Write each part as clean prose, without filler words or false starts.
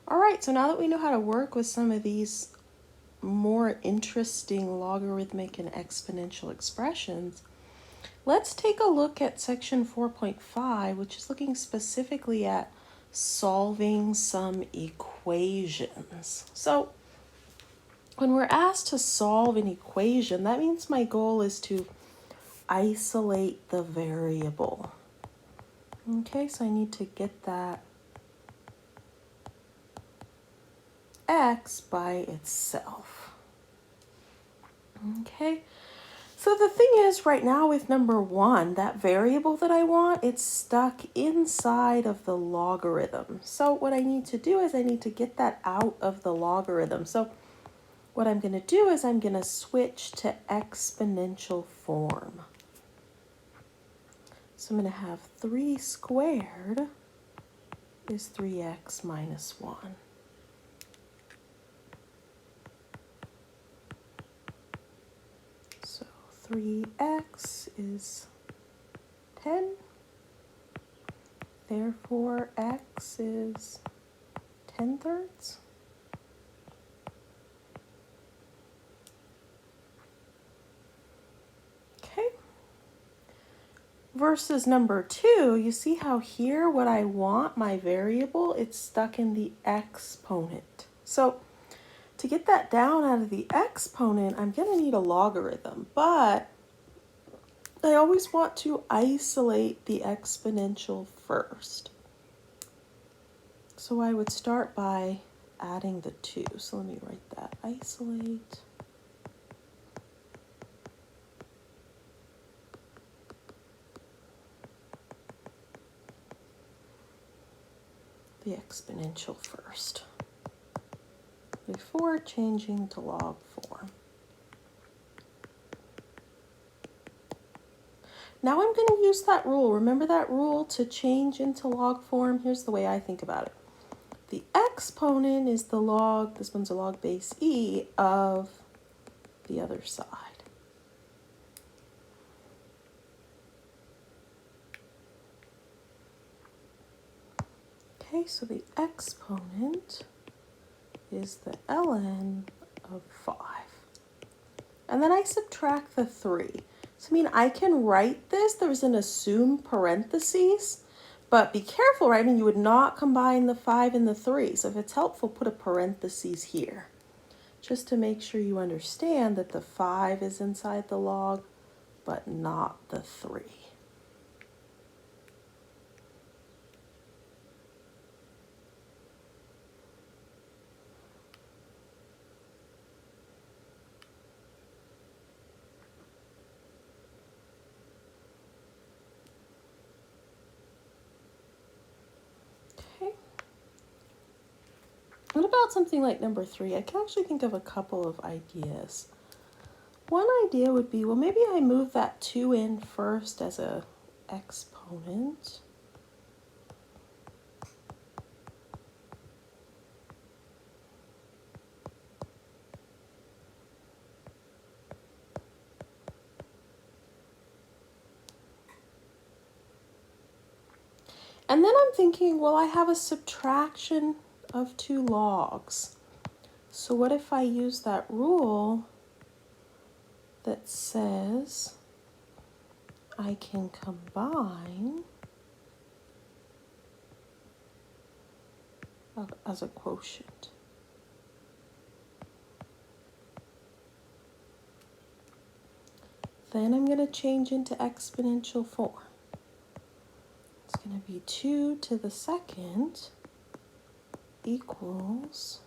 All right, so now that we know how to work with some of these more interesting logarithmic and exponential expressions, let's take a look at section 4.5, which is looking specifically at solving some equations. So when we're asked to solve an equation, that means my goal is to isolate the variable. Okay, so I need to get that x by itself. Okay, so the thing is right now with number 1, that variable that I want, it's stuck inside of the logarithm. So what I need to do is I need to get that out of the logarithm. So what I'm going to do is I'm going to switch to exponential form. So I'm going to have 3 squared is 3x minus 1. So 3x is 10. Therefore, x is 10/3. Okay. Versus number 2, you see how here what I want, my variable, it's stuck in the exponent. So to get that down out of the exponent, I'm going to need a logarithm, but I always want to isolate the exponential first. So I would start by adding the 2. So let me write that. Isolate the exponential first before changing to log form. Now I'm going to use that rule. Remember that rule to change into log form? Here's the way I think about it. The exponent is the log, this one's a log base e, of the other side. Okay, so the exponent is the ln of 5. And then I subtract the 3. So I mean, I can write this, there's an assumed parentheses, but be careful, right? I mean, you would not combine the 5 and the 3. So if it's helpful, put a parentheses here, just to make sure you understand that the 5 is inside the log, but not the 3. What about something like number 3? I can actually think of a couple of ideas. One idea would be, well, maybe I move that 2 in first as a exponent. And then I'm thinking, well, I have a subtraction of 2 logs. So what if I use that rule that says I can combine as a quotient? Then I'm going to change into exponential form. It's going to be 2 to the second equals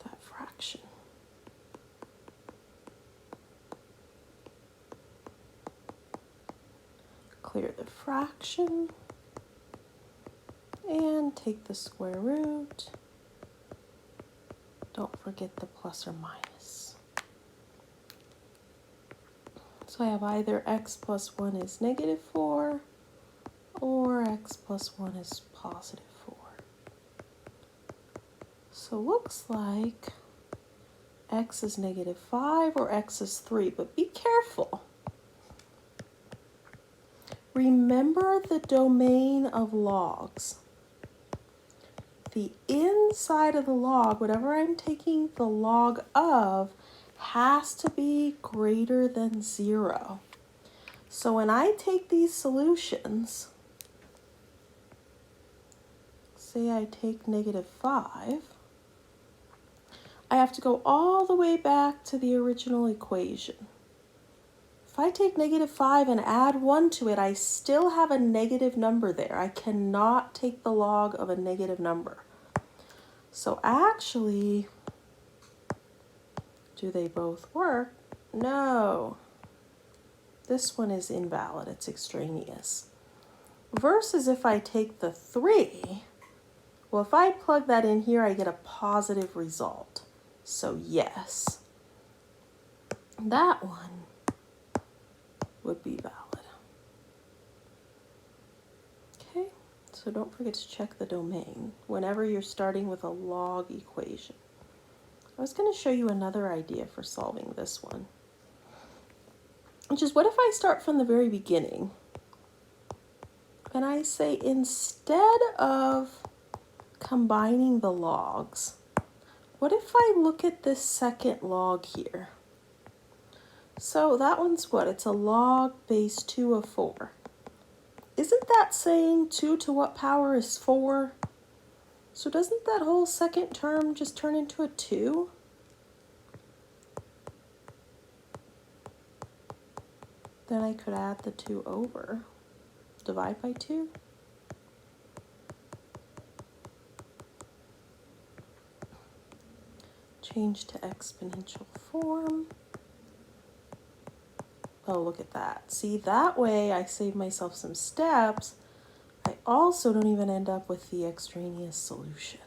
that fraction. Clear the fraction and take the square root. Don't forget the plus or minus. So I have either x plus 1 is negative 4 or x plus 1 is positive 4. So looks like x is negative 5 or x is 3, but be careful. Remember the domain of logs. The inside of the log, whatever I'm taking the log of, has to be greater than 0. So when I take these solutions, say I take -5, I have to go all the way back to the original equation. If I take -5 and add 1 to it, I still have a negative number there. I cannot take the log of a negative number. So actually, do they both work? No. This one is invalid. It's extraneous. Versus if I take the 3, well, if I plug that in here, I get a positive result. So yes, that one would be valid. Okay, so don't forget to check the domain whenever you're starting with a log equation. I was going to show you another idea for solving this one, which is, what if I start from the very beginning and I say, instead of combining the logs, what if I look at this second log here? So that one's what? It's a log base 2 of 4. Isn't that saying 2 to what power is 4? So doesn't that whole second term just turn into a 2? Then I could add the 2 over. Divide by 2. Change to exponential form. Oh, look at that. See, that way I save myself some steps. I also don't even end up with the extraneous solution.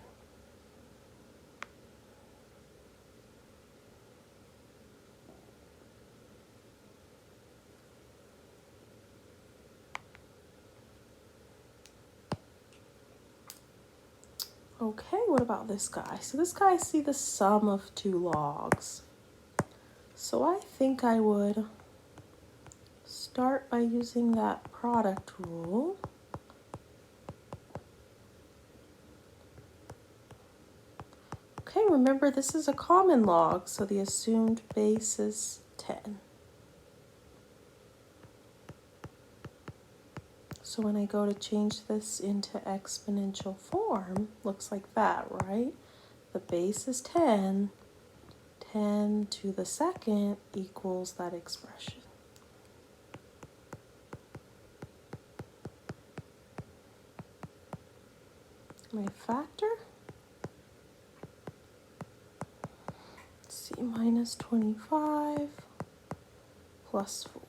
Okay, what about this guy? So this guy, I see the sum of 2 logs. So I think I would start by using that product rule. Okay, remember this is a common log, so the assumed base is 10. So when I go to change this into exponential form, looks like that, right? The base is 10. 10 to the second equals that expression. My factor, let's see, minus 25 plus 4.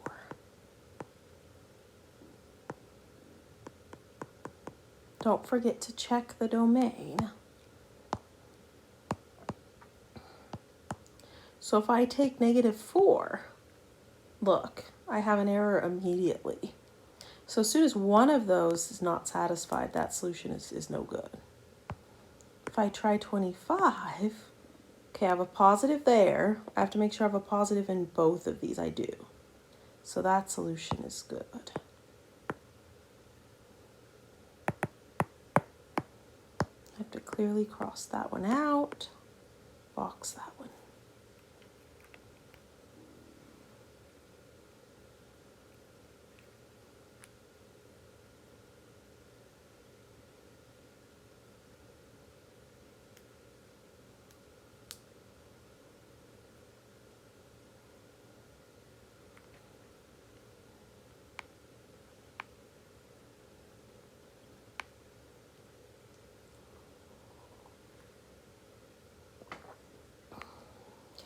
Don't forget to check the domain. So if I take -4, look, I have an error immediately. So as soon as one of those is not satisfied, that solution is no good. If I try 25, okay, I have a positive there. I have to make sure I have a positive in both of these. I do. So that solution is good. I have to clearly cross that one out, box that one.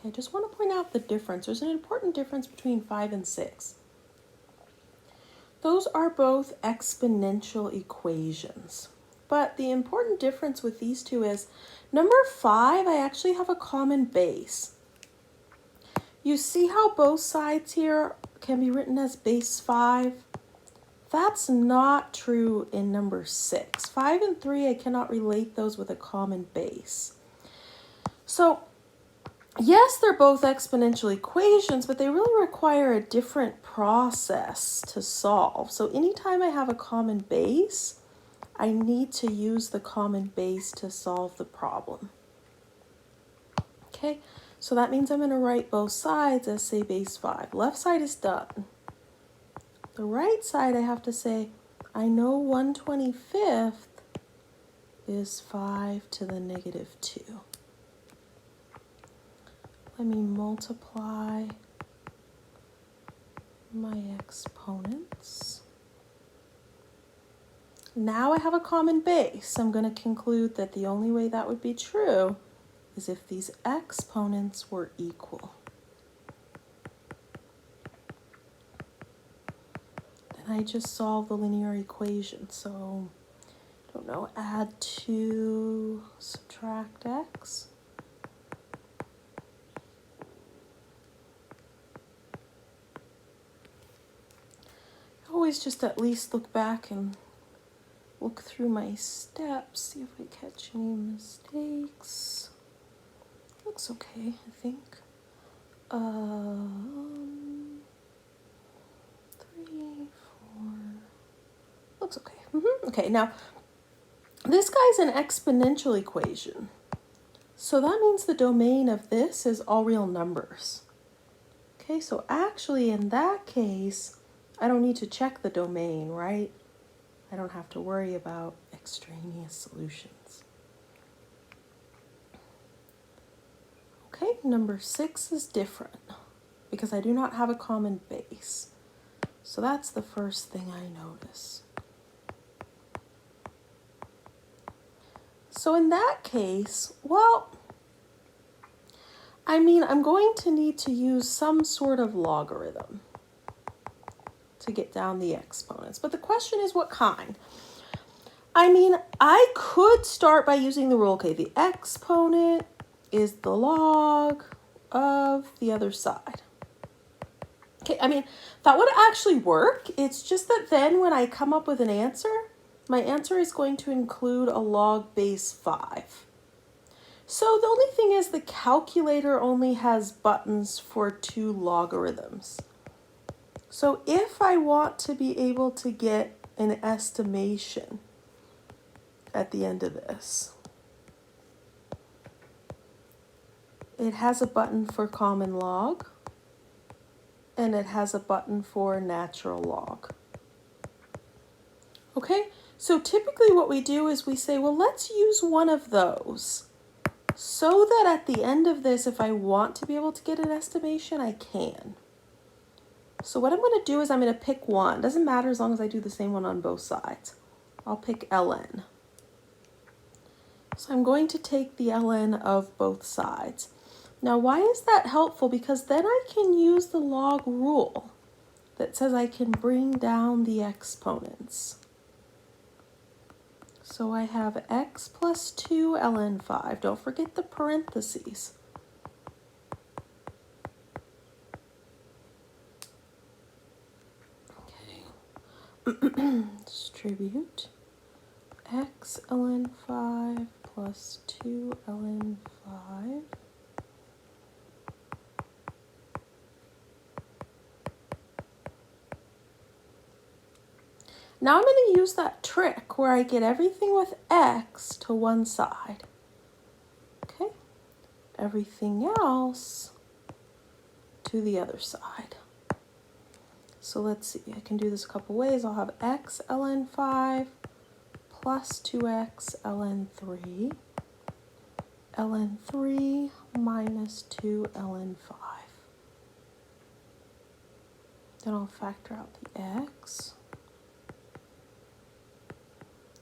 I just want to point out the difference. There's an important difference between 5 and 6. Those are both exponential equations. But the important difference with these two is, number 5, I actually have a common base. You see how both sides here can be written as base 5? That's not true in number 6. 5 and 3, I cannot relate those with a common base. So yes, they're both exponential equations, but they really require a different process to solve. So anytime I have a common base, I need to use the common base to solve the problem. Okay, so that means I'm going to write both sides as, say, base 5. Left side is done. The right side, I have to say, I know 1/25 is 5 to the negative 2. Let me multiply my exponents. Now I have a common base. I'm going to conclude that the only way that would be true is if these exponents were equal. Then I just solve the linear equation. So, I don't know, add 2, subtract x. Always just at least look back and look through my steps, see if I catch any mistakes. Looks okay, I think. 3, 4. Looks okay. Okay, now this guy's an exponential equation. So that means the domain of this is all real numbers. Okay, so actually in that case, I don't need to check the domain, right? I don't have to worry about extraneous solutions. Okay, number 6 is different because I do not have a common base. So that's the first thing I notice. So in that case, well, I mean, I'm going to need to use some sort of logarithm to get down the exponents. But the question is what kind? I mean, I could start by using the rule, okay, the exponent is the log of the other side. Okay, I mean, that would actually work. It's just that then when I come up with an answer, my answer is going to include a log base 5. So the only thing is the calculator only has buttons for 2 logarithms. So if I want to be able to get an estimation at the end of this, it has a button for common log and it has a button for natural log. Okay, so typically what we do is we say, well, let's use one of those so that at the end of this, if I want to be able to get an estimation, I can. So what I'm going to do is I'm going to pick one. Doesn't matter as long as I do the same one on both sides. I'll pick ln. So I'm going to take the ln of both sides. Now, why is that helpful? Because then I can use the log rule that says I can bring down the exponents. So I have x plus 2 ln 5. Don't forget the parentheses. Distribute x ln 5 plus 2 ln 5. Now I'm going to use that trick where I get everything with x to one side. Okay, everything else to the other side. So let's see, I can do this a couple ways. I'll have x ln 5 plus 2x ln 3, ln 3 minus 2 ln 5. Then I'll factor out the x.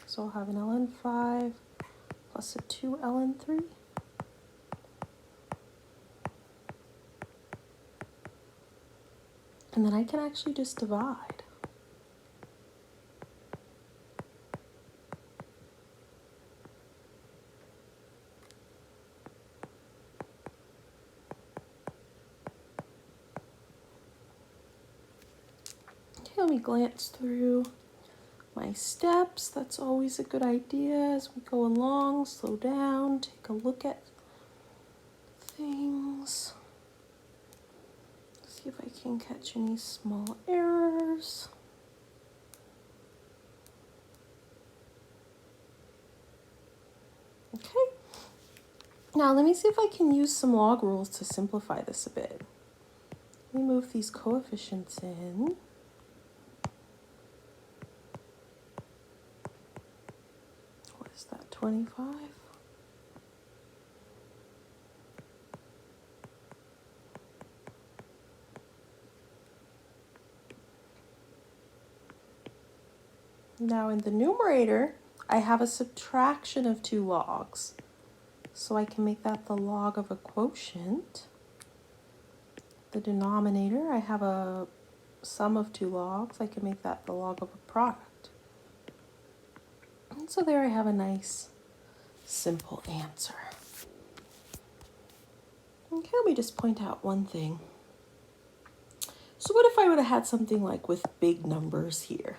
So I'll have an ln 5 plus a 2 ln 3. And then I can actually just divide. Okay, let me glance through my steps. That's always a good idea as we go along. Slow down, take a look at things. things. See if I can catch any small errors. Okay. Now let me see if I can use some log rules to simplify this a bit. Let me move these coefficients in. What is that, 25? Now in the numerator, I have a subtraction of two logs. So I can make that the log of a quotient. The denominator, I have a sum of two logs. I can make that the log of a product. And so there I have a nice, simple answer. Okay, let me just point out one thing. So what if I would have had something like with big numbers here?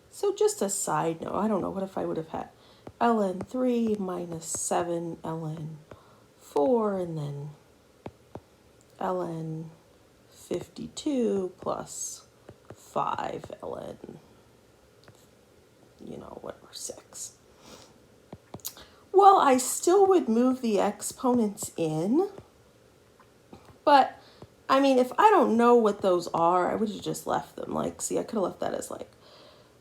So just a side note, I don't know, what if I would have had ln 3 minus 7 ln 4 and then ln 52 plus 5 ln, whatever, 6. Well, I still would move the exponents in, but I mean, if I don't know what those are, I would have just left them. Like, see, I could have left that as like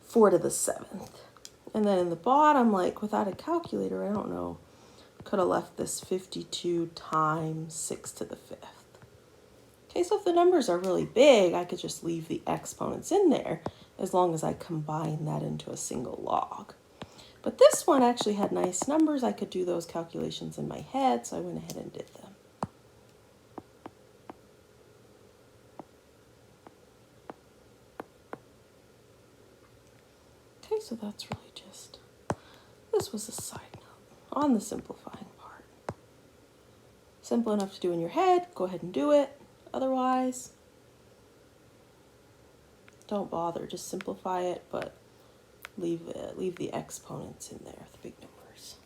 4 to the 7th. And then in the bottom, like without a calculator, I don't know, could have left this 52 times 6 to the 5th. Okay, so if the numbers are really big, I could just leave the exponents in there as long as I combine that into a single log. But this one actually had nice numbers. I could do those calculations in my head, so I went ahead and did them. Okay, so that's really just, this was a side note on the simplifying part. Simple enough to do in your head, go ahead and do it. Otherwise, don't bother, just simplify it, but leave the exponents in there, the big numbers.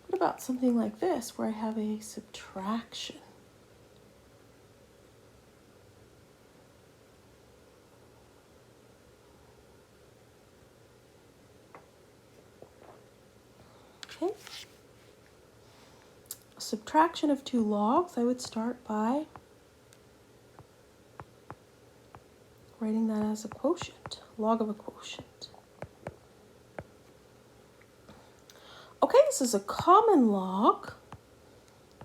What about something like this, where I have a subtraction? Okay. A subtraction of two logs, I would start by writing that as a quotient, log of a quotient. Okay, this is a common log,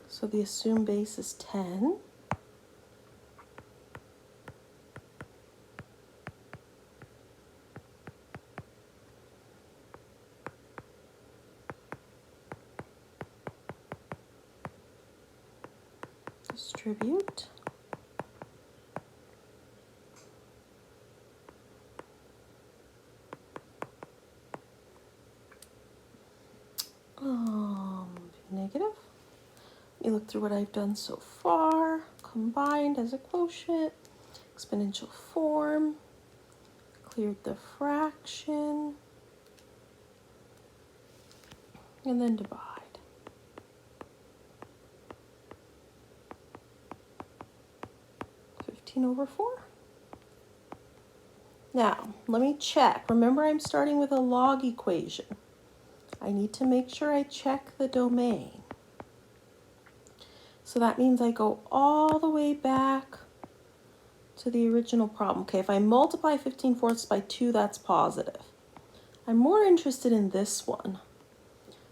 so the assumed base is 10. Distribute. Negative. Let me look through what I've done so far. Combined as a quotient, exponential form, cleared the fraction, and then divide. Over 4. Now, let me check. Remember, I'm starting with a log equation. I need to make sure I check the domain. So that means I go all the way back to the original problem. Okay, if I multiply 15/4 by 2, that's positive. I'm more interested in this one.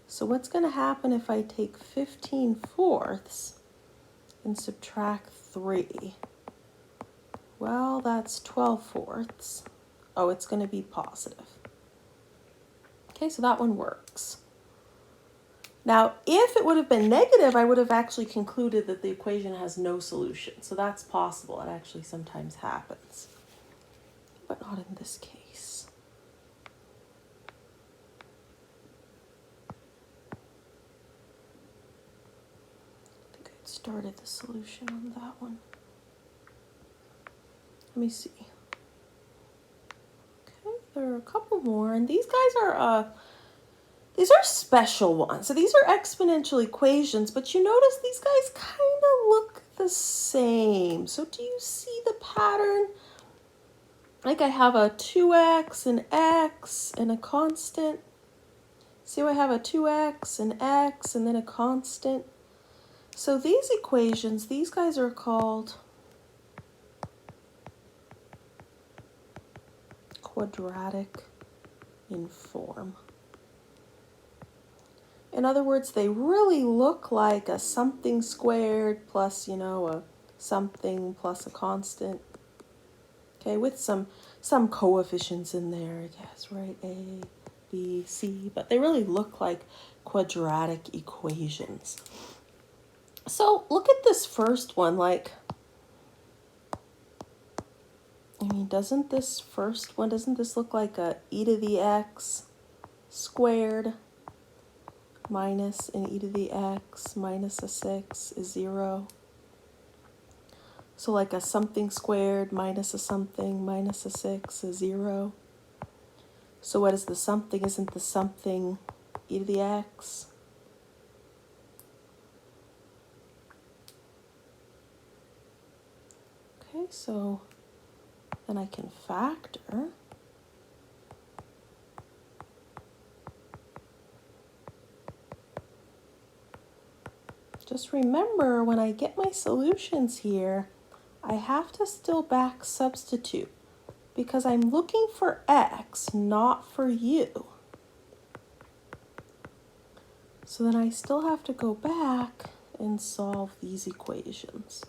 So what's going to happen if I take 15/4 and subtract 3? Well, that's 12/4. Oh, it's going to be positive. Okay, so that one works. Now, if it would have been negative, I would have actually concluded that the equation has no solution. So that's possible. It actually sometimes happens, but not in this case. I think I started the solution on that one. Let me see. Okay, there are a couple more, and these guys are These are special ones. So these are exponential equations, but you notice these guys kind of look the same. So do you see the pattern? Like I have a 2x and x and a constant. See, I have a 2x and x and then a constant. So these equations, these guys are called quadratic in form. In other words, they really look like a something squared plus, a something plus a constant. Okay, with some coefficients in there, I guess, right? A, B, C, but they really look like quadratic equations. So look at this first one, doesn't this look like a e to the x squared minus an e to the x minus a 6 is 0? So like a something squared minus a something minus a 6 is 0. So what is the something? Isn't the something e to the x? Okay, so then I can factor. Just remember, when I get my solutions here, I have to still back substitute because I'm looking for x, not for u. So then I still have to go back and solve these equations.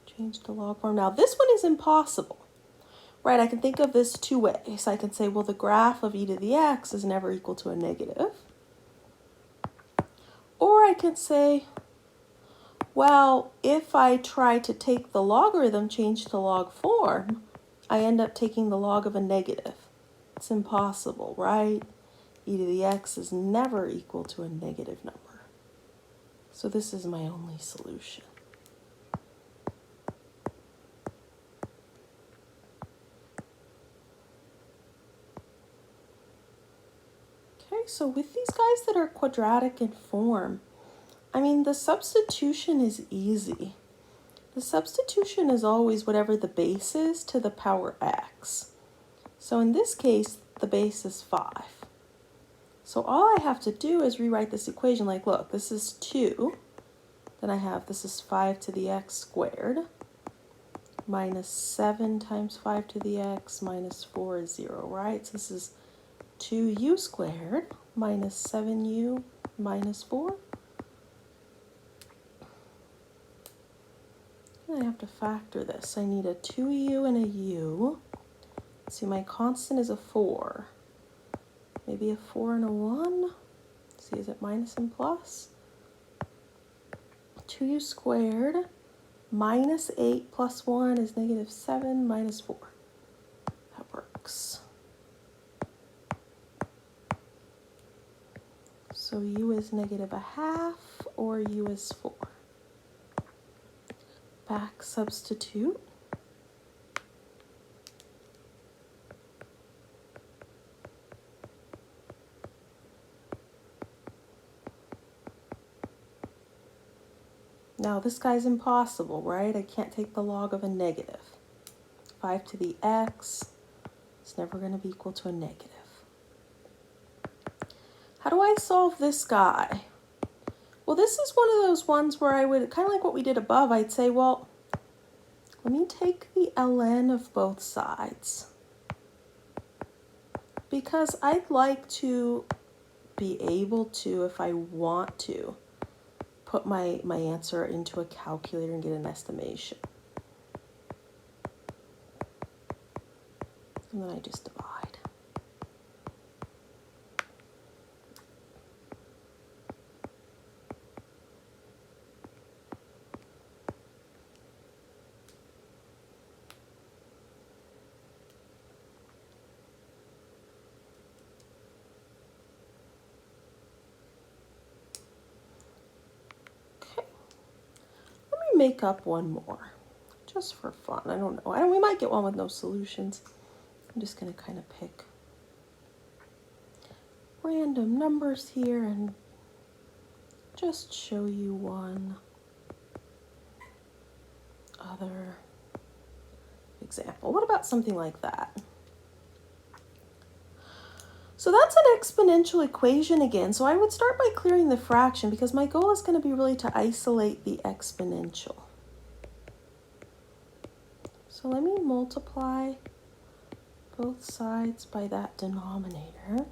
Change to log form. Now this one is impossible, right? I can think of this two ways. I can say, well, the graph of e to the x is never equal to a negative. Or I can say, well, if I try to take the logarithm, change to log form, I end up taking the log of a negative. It's impossible, right? E to the x is never equal to a negative number. So this is my only solution. Okay, so with these guys that are quadratic in form, the substitution is easy. The substitution is always whatever the base is to the power x. So in this case, the base is 5. So all I have to do is rewrite this equation like, look, this is 2. Then I have, this is 5 to the x squared minus 7 times 5 to the x minus 4 is 0, right? So this is 2u squared minus 7u minus 4. And I have to factor this. I need a 2u and a u. See, my constant is a 4. Maybe a 4 and a 1. See, is it minus and plus? 2u squared minus 8 plus 1 is negative 7 minus 4. That works. So u is negative a half or u is 4. Back substitute. Now this guy's impossible, right? I can't take the log of a negative. 5 to the x is never going to be equal to a negative. How do I solve this guy? Well, this is one of those ones where I would, kind of like what we did above, I'd say, well, let me take the ln of both sides. Because I'd like to be able to, if I want to, put my answer into a calculator and get an estimation. And then I just divide. Make up one more just for fun. I don't know. We might get one with no solutions. I'm just going to kind of pick. random numbers here and just show you one other example. What about something like that? So that's an exponential equation again. So I would start by clearing the fraction because my goal is going to be really to isolate the exponential. So let me multiply both sides by that denominator.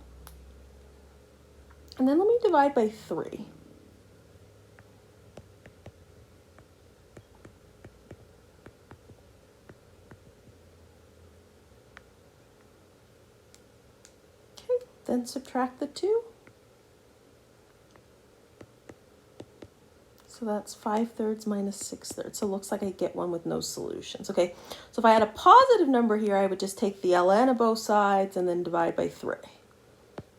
And then let me divide by 3. Okay, then subtract the 2. So that's 5/3 minus 6/3. So it looks like I get one with no solutions. Okay, so if I had a positive number here, I would just take the ln of both sides and then divide by 3.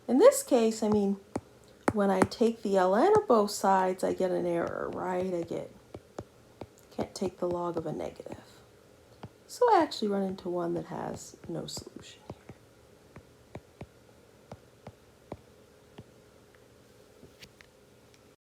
In this case, I mean, when I take the ln of both sides, I get an error, right? Can't take the log of a negative. So I actually run into one that has no solution.